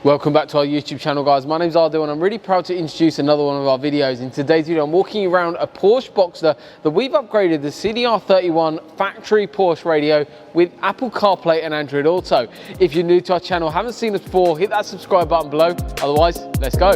Welcome back to our YouTube channel, guys. My name's Ardo and I'm really proud to introduce another one of our videos. In today's video, I'm walking around a Porsche Boxster that we've upgraded the CDR31 factory Porsche radio with Apple CarPlay and Android Auto. If you're new to our channel, haven't seen us before, hit that subscribe button below. Otherwise, let's go.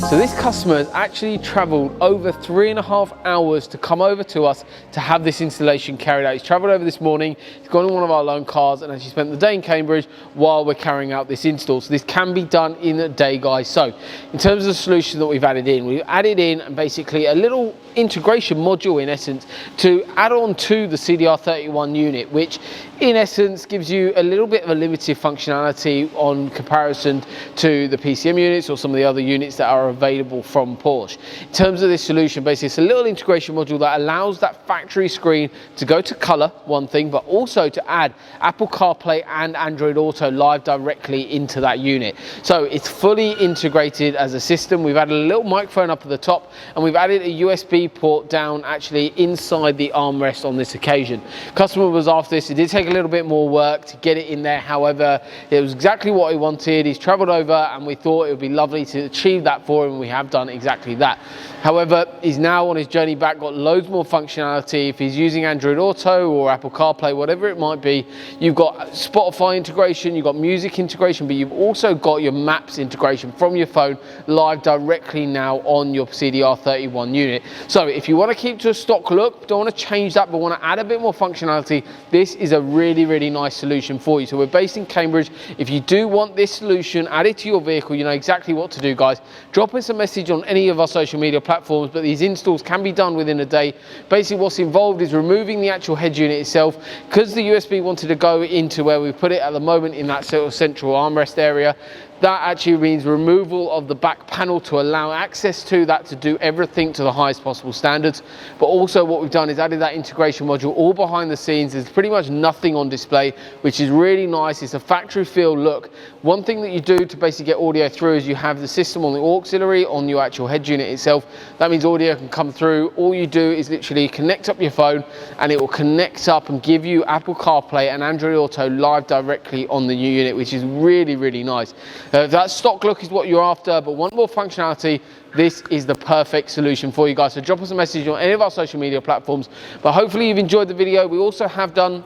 So this customer has actually traveled over 3.5 hours to come over to us to have this installation carried out. He's traveled over this morning, he's gone in one of our loan cars and actually spent the day in Cambridge while we're carrying out this install. So this can be done in a day, guys. So in terms of the solution that we've added in basically a little integration module in essence to add on to the CDR31 unit, which in essence gives you a little bit of a limited functionality on comparison to the PCM units or some of the other units that are available from Porsche. In terms of this solution, basically it's a little integration module that allows that factory screen to go to color, one thing, but also to add Apple CarPlay and Android Auto live directly into that unit. So it's fully integrated as a system. We've added a little microphone up at the top and we've added a USB port down actually inside the armrest on this occasion. Customer was after this. It did take a little bit more work to get it in there. However, it was exactly what he wanted. He's traveled over and we thought it would be lovely to achieve that for him, and we have done exactly that. However, he's now on his journey back, got loads more functionality. If he's using Android Auto or Apple CarPlay, whatever it might be, you've got Spotify integration, you've got music integration, but you've also got your maps integration from your phone live directly now on your CDR31 unit. So if you want to keep to a stock look, don't want to change that, but want to add a bit more functionality, this is a really, really nice solution for you. So we're based in Cambridge. If you do want this solution added to your vehicle, you know exactly what to do, guys. Drop us a message on any of our social media platforms, but these installs can be done within a day. Basically what's involved is removing the actual head unit itself. Because the USB wanted to go into where we put it at the moment in that sort of central armrest area, that actually means removal of the back panel to allow access to that to do everything to the highest possible standards. But also what we've done is added that integration module all behind the scenes. There's pretty much nothing on display, which is really nice. It's a factory feel look. One thing that you do to basically get audio through is you have the system on the auxiliary on your actual head unit itself. That means audio can come through. All you do is literally connect up your phone and it will connect up and give you Apple CarPlay and Android Auto live directly on the new unit, which is really, really nice. If that stock look is what you're after, but want more functionality, this is the perfect solution for you guys. So drop us a message on any of our social media platforms. But hopefully you've enjoyed the video. We also have done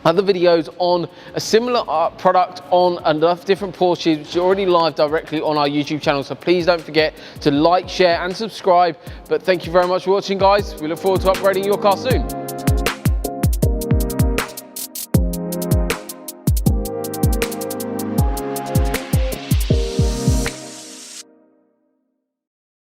other videos on a similar product on enough different Porsches, which are already live directly on our YouTube channel. So please don't forget to like, share and subscribe. But thank you very much for watching, guys. We look forward to upgrading your car soon.